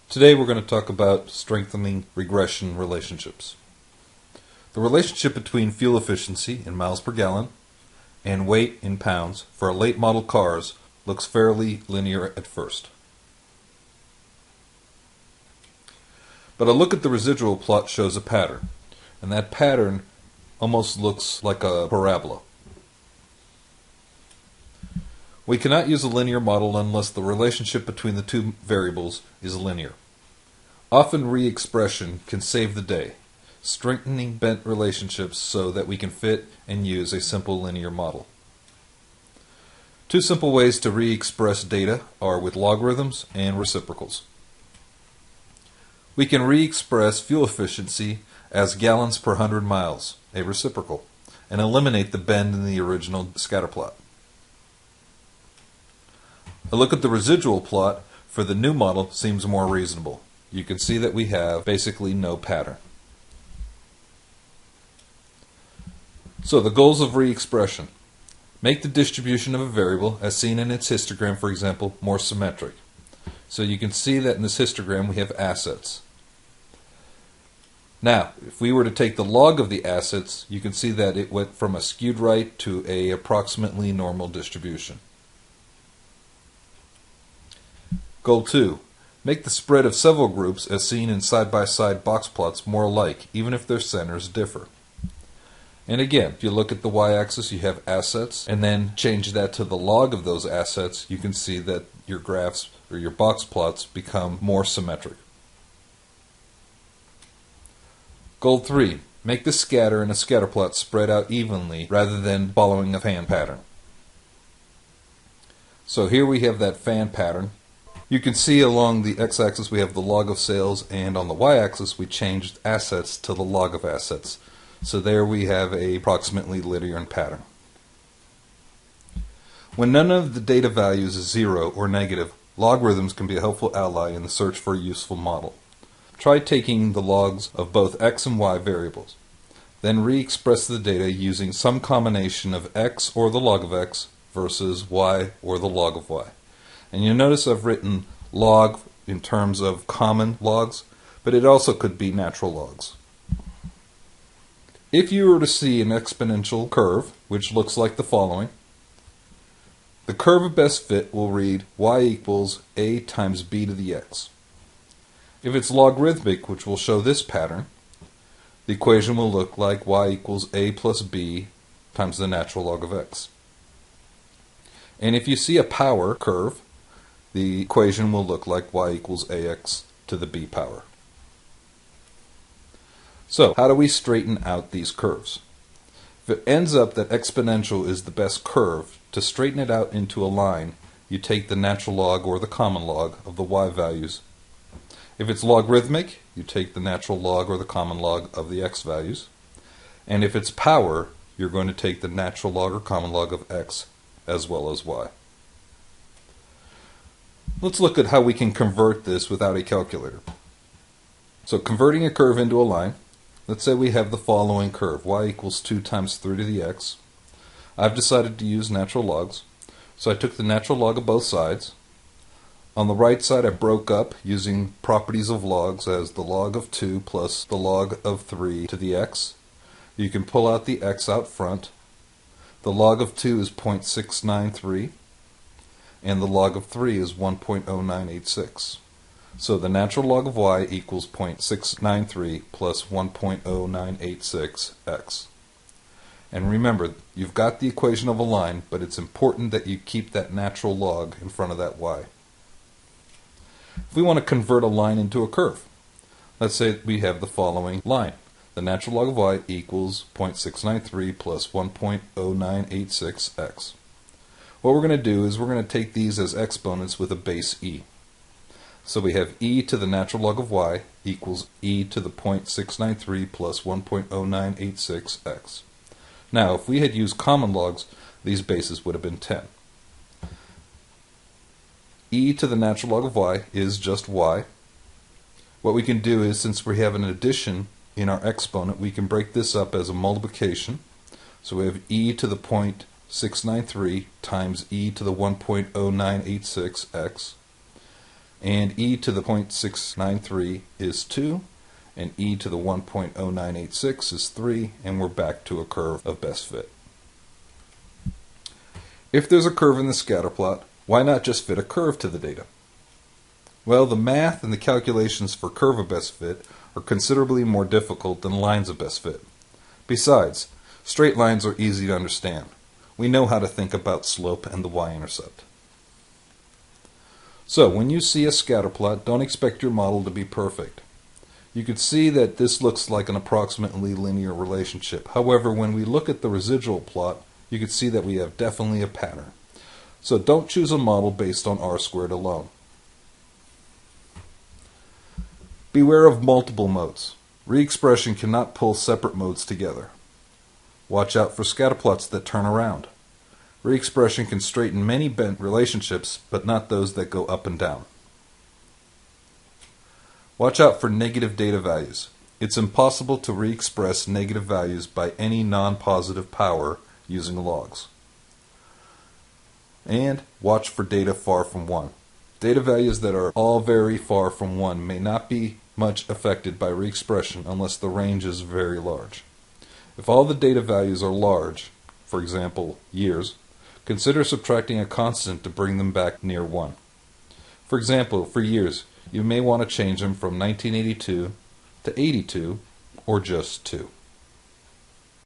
Today we're going to talk about strengthening regression relationships. The relationship between fuel efficiency in miles per gallon and weight in pounds for late model cars looks fairly linear at first. But a look at the residual plot shows a pattern, and that pattern almost looks like a parabola. We cannot use a linear model unless the relationship between the two variables is linear. Often re-expression can save the day, strengthening bent relationships so that we can fit and use a simple linear model. Two simple ways to re-express data are with logarithms and reciprocals. We can re-express fuel efficiency as gallons per 100 miles, a reciprocal, and eliminate the bend in the original scatterplot. A look at the residual plot for the new model seems more reasonable. You can see that we have basically no pattern. So the goals of re-expression. Make the distribution of a variable, as seen in its histogram for example, more symmetric. So you can see that in this histogram we have assets. Now, if we were to take the log of the assets, you can see that it went from a skewed right to a approximately normal distribution. Goal 2. Make the spread of several groups, as seen in side-by-side box plots, more alike, even if their centers differ. And again, if you look at the y-axis, you have assets, and then change that to the log of those assets, you can see that your graphs or your box plots become more symmetric. Goal 3. Make the scatter in a scatter plot spread out evenly rather than following a fan pattern. So here we have that fan pattern. You can see along the x-axis we have the log of sales, and on the y-axis we changed assets to the log of assets. So there we have a approximately linear pattern. When none of the data values is 0 or negative, logarithms can be a helpful ally in the search for a useful model. Try taking the logs of both x and y variables. Then re-express the data using some combination of x or the log of x versus y or the log of y. And you'll notice I've written log in terms of common logs, but it also could be natural logs. If you were to see an exponential curve, which looks like the following, the curve of best fit will read y equals a times b to the x. If it's logarithmic, which will show this pattern, the equation will look like y equals a plus b times the natural log of x. And if you see a power curve, the equation will look like y equals ax to the b power. So, how do we straighten out these curves? If it ends up that exponential is the best curve, to straighten it out into a line, you take the natural log or the common log of the y values. If it's logarithmic, you take the natural log or the common log of the x values. And if it's power, you're going to take the natural log or common log of x as well as y. Let's look at how we can convert this without a calculator. So converting a curve into a line, let's say we have the following curve, y equals 2 times 3 to the x. I've decided to use natural logs, so I took the natural log of both sides. On the right side I broke up using properties of logs as the log of 2 plus the log of 3 to the x. You can pull out the x out front. The log of 2 is 0.693. And the log of 3 is 1.0986. So the natural log of y equals 0.693 plus 1.0986x. And remember, you've got the equation of a line, but it's important that you keep that natural log in front of that y. If we want to convert a line into a curve, let's say we have the following line. The natural log of y equals 0.693 plus 1.0986x. What we're going to do is we're going to take these as exponents with a base e. So we have e to the natural log of y equals e to the 0.693 plus 1.0986x. Now, if we had used common logs, these bases would have been 10. E to the natural log of y is just y. What we can do is, since we have an addition in our exponent, we can break this up as a multiplication. So we have e to the 0.693 times e to the 1.0986x. and e to the 0.693 is 2, and e to the 1.0986 is 3, and we're back to a curve of best fit. If there's a curve in the scatter plot, why not just fit a curve to the data? Well, the math and the calculations for curve of best fit are considerably more difficult than lines of best fit. Besides, straight lines are easy to understand. We know how to think about slope and the y-intercept. So, when you see a scatter plot, don't expect your model to be perfect. You could see that this looks like an approximately linear relationship. However, when we look at the residual plot, you can see that we have definitely a pattern. So don't choose a model based on r² alone. Beware of multiple modes. Re-expression cannot pull separate modes together. Watch out for scatterplots that turn around. Re-expression can straighten many bent relationships, but not those that go up and down. Watch out for negative data values. It's impossible to re-express negative values by any non-positive power using logs. And watch for data far from 1. Data values that are all very far from 1 may not be much affected by re-expression unless the range is very large. If all the data values are large, for example years, consider subtracting a constant to bring them back near 1. For example, for years, you may want to change them from 1982 to 82 or just 2.